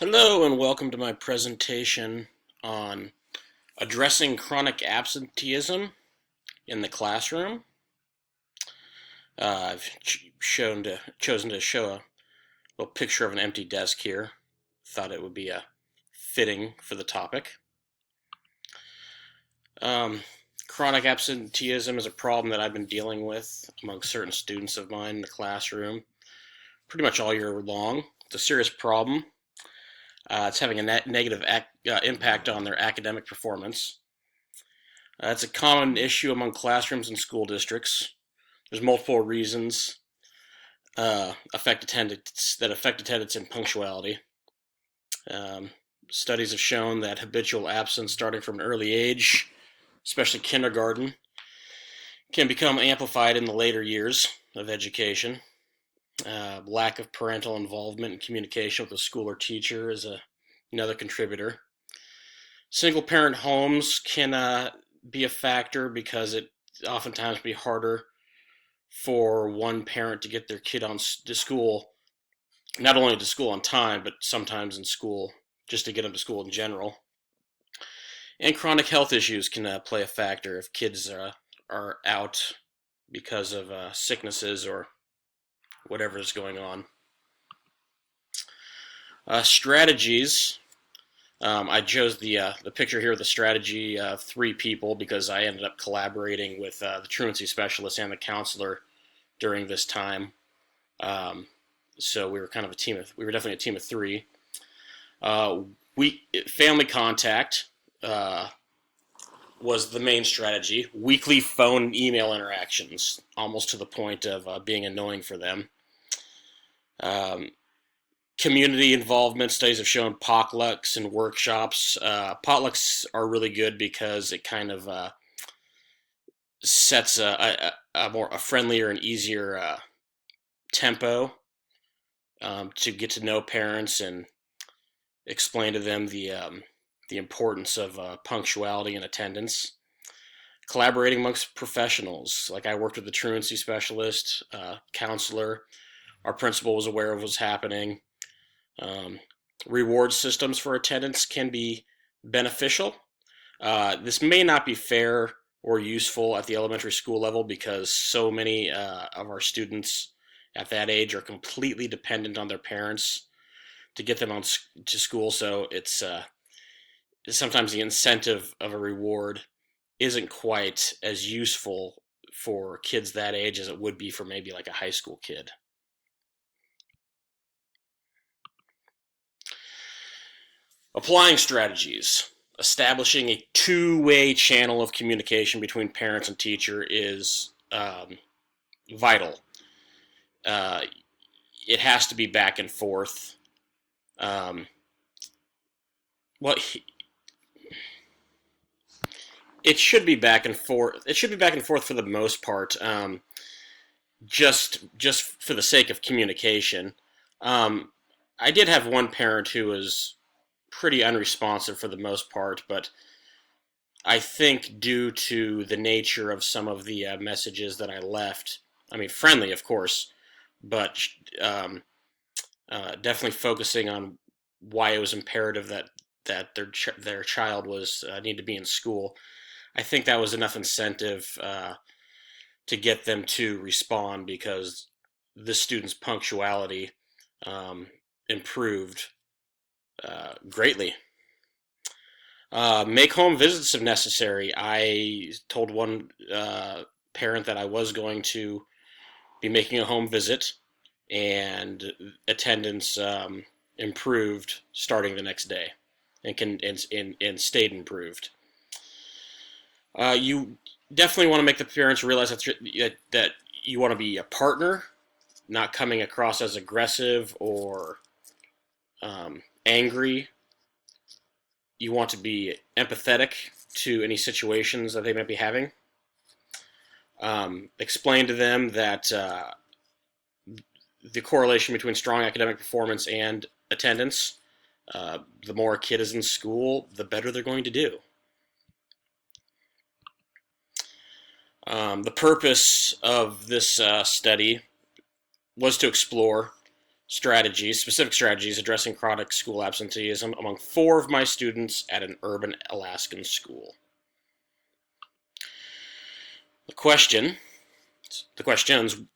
Hello and welcome to my presentation on addressing chronic absenteeism in the classroom. I've chosen to show a little picture of an empty desk here. Thought it would be fitting for the topic. Um, Chronic absenteeism is a problem that I've been dealing with among certain students of mine in the classroom pretty much all year long. It's a serious problem. It's having a negative impact on their academic performance. It's a common issue among classrooms and school districts. There's multiple reasons affect attendance and punctuality. Um, Studies have shown that habitual absence starting from an early age, especially kindergarten, can become amplified in the later years of education. Lack of parental involvement and communication with the school or teacher is another contributor. Single parent homes can be a factor because it oftentimes be harder for one parent to get their kid to school, not only to school on time, but sometimes in school, just to get them to school in general. And chronic health issues can play a factor if kids are out because of sicknesses or whatever is going on. Strategies. I chose the picture here of the strategy of three people because I ended up collaborating with the truancy specialist and the counselor during this time. Um, so we were kind of we were definitely a team of three. Uh, Family contact was the main strategy. Weekly phone and email interactions, almost to the point of being annoying for them. Um, Community involvement. Studies have shown potlucks and workshops. Potlucks are really good because it kind of sets a friendlier and easier tempo to get to know parents and explain to them the importance of punctuality and attendance. Collaborating amongst professionals, like I worked with the truancy specialist, counselor. Our principal was aware of what was happening. Um, Reward systems for attendance can be beneficial. This may not be fair or useful at the elementary school level because so many of our students at that age are completely dependent on their parents to get them to school. So it's sometimes the incentive of a reward isn't quite as useful for kids that age as it would be for maybe like a high school kid. Applying strategies. Establishing a two-way channel of communication between parents and teacher is vital. Uh, it has to be back and forth. Um, well, it should be back and forth. It should be back and forth for the most part, just for the sake of communication. Um, I did have one parent who was pretty unresponsive for the most part, but I think due to the nature of some of the messages that I left, I mean, friendly, of course, but um, definitely focusing on why it was imperative that their child was need to be in school. I think that was enough incentive to get them to respond because the student's punctuality um, improved greatly. Make home visits if necessary. I told one parent that I was going to be making a home visit, and attendance improved starting the next day, and stayed improved. You definitely want to make the parents realize that you want to be a partner, not coming across as aggressive or angry. You want to be empathetic to any situations that they might be having. Explain to them that the correlation between strong academic performance and attendance, the more a kid is in school, the better they're going to do. The purpose of this study was to explore specific strategies addressing chronic school absenteeism among 4 of my students at an urban Alaskan school. The questions,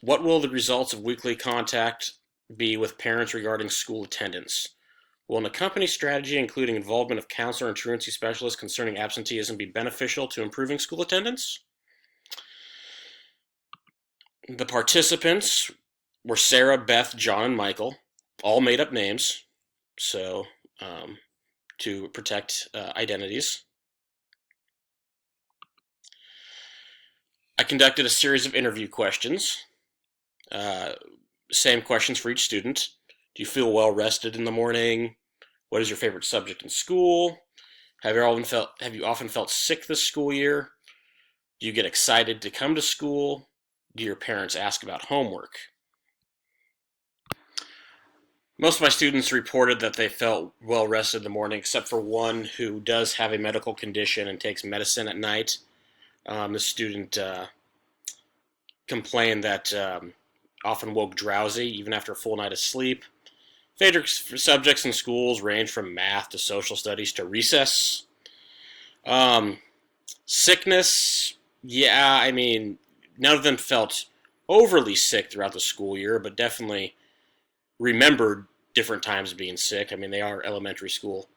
what will the results of weekly contact be with parents regarding school attendance? Will an accompanying strategy, including involvement of counselor and truancy specialists concerning absenteeism, be beneficial to improving school attendance? The participants were Sarah, Beth, John, and Michael, all made up names, so to protect identities. I conducted a series of interview questions. Same questions for each student. Do you feel well rested in the morning? What is your favorite subject in school? Have you often felt sick this school year? Do you get excited to come to school? Do your parents ask about homework? Most of my students reported that they felt well rested in the morning, except for one who does have a medical condition and takes medicine at night. The student complained that often woke drowsy even after a full night of sleep. Favorite subjects in schools range from math to social studies to recess. Sickness, yeah, I mean, none of them felt overly sick throughout the school year, but definitely remembered different times of being sick. I mean, they are elementary school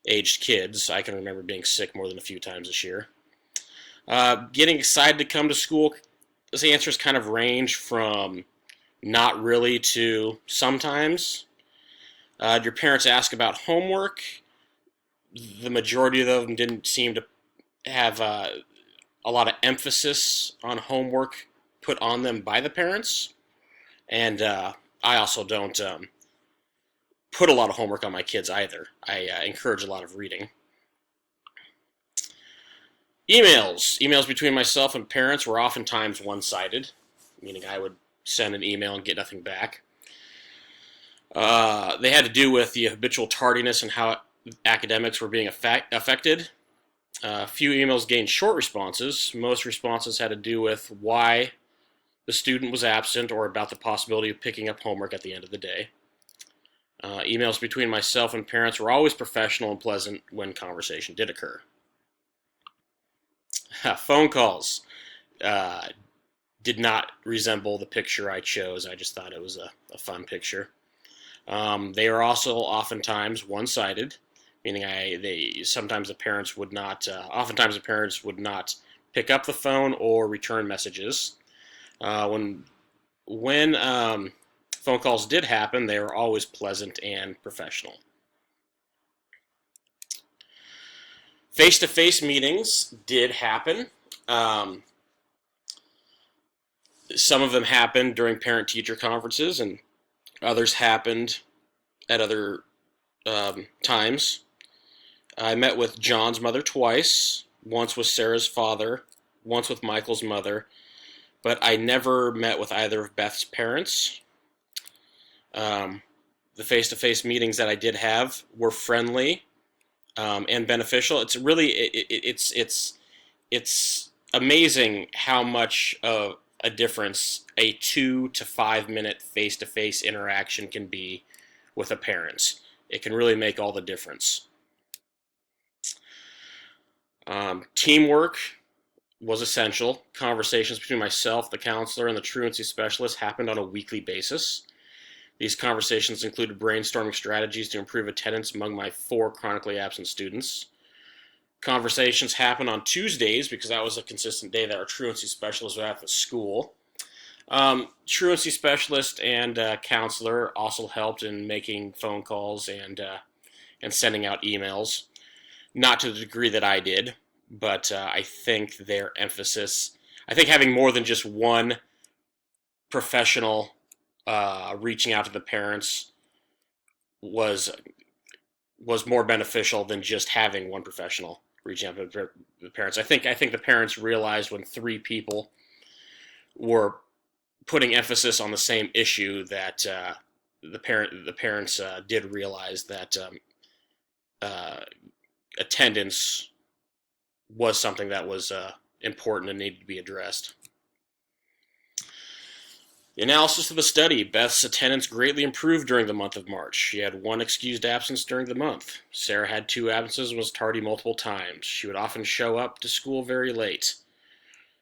aged kids. I can remember being sick more than a few times this year. Getting excited to come to school, the answers kind of range from not really to sometimes. Your parents ask about homework. The majority of them didn't seem to have a lot of emphasis on homework put on them by the parents. And I also don't put a lot of homework on my kids either. I encourage a lot of reading. Emails between myself and parents were oftentimes one-sided, meaning I would send an email and get nothing back. They had to do with the habitual tardiness and how academics were being affected. A few emails gained short responses. Most responses had to do with why the student was absent or about the possibility of picking up homework at the end of the day. Emails between myself and parents were always professional and pleasant when conversation did occur. Phone calls did not resemble the picture I chose. I just thought it was a fun picture. They are also oftentimes one-sided, meaning oftentimes the parents would not pick up the phone or return messages. When phone calls did happen, they were always pleasant and professional. Face-to-face meetings did happen. Some of them happened during parent-teacher conferences, and others happened at other times. I met with John's mother twice, once with Sarah's father, once with Michael's mother, but I never met with either of Beth's parents. The face-to-face meetings that I did have were friendly and beneficial. It's really it's amazing how much of a difference a 2 to 5 minute face-to-face interaction can be with a parent. It can really make all the difference. Teamwork was essential. Conversations between myself, the counselor, and the truancy specialist happened on a weekly basis. These conversations included brainstorming strategies to improve attendance among my 4 chronically absent students. Conversations happened on Tuesdays because that was a consistent day that our truancy specialist was at the school. Truancy specialist and counselor also helped in making phone calls and sending out emails. Not to the degree that I did, but I think their emphasis, I think having more than just one professional reaching out to the parents was more beneficial than just having one professional reaching out to the parents. I think the parents realized when 3 people were putting emphasis on the same issue that the parents did realize that attendance was something that was important and needed to be addressed. The analysis of the study: Beth's attendance greatly improved during the month of March. She had one excused absence during the month. Sarah had two absences and was tardy multiple times. She would often show up to school very late.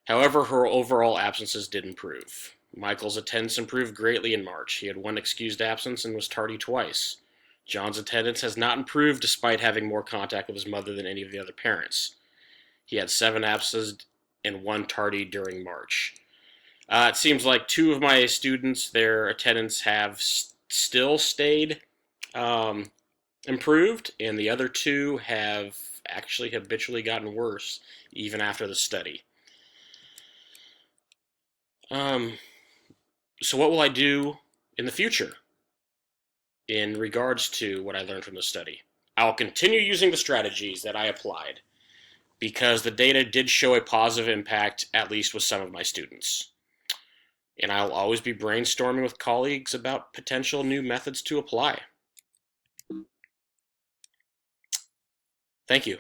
However, her overall absences did improve. Michael's attendance improved greatly in March. He had one excused absence and was tardy twice. John's attendance has not improved despite having more contact with his mother than any of the other parents. He had seven absences and one tardy during March. It seems like two of my students, their attendance have still stayed um, improved, and the other two have actually habitually gotten worse even after the study. Um, so, what will I do in the future in regards to what I learned from the study? I'll continue using the strategies that I applied because the data did show a positive impact, at least with some of my students. And I'll always be brainstorming with colleagues about potential new methods to apply. Thank you.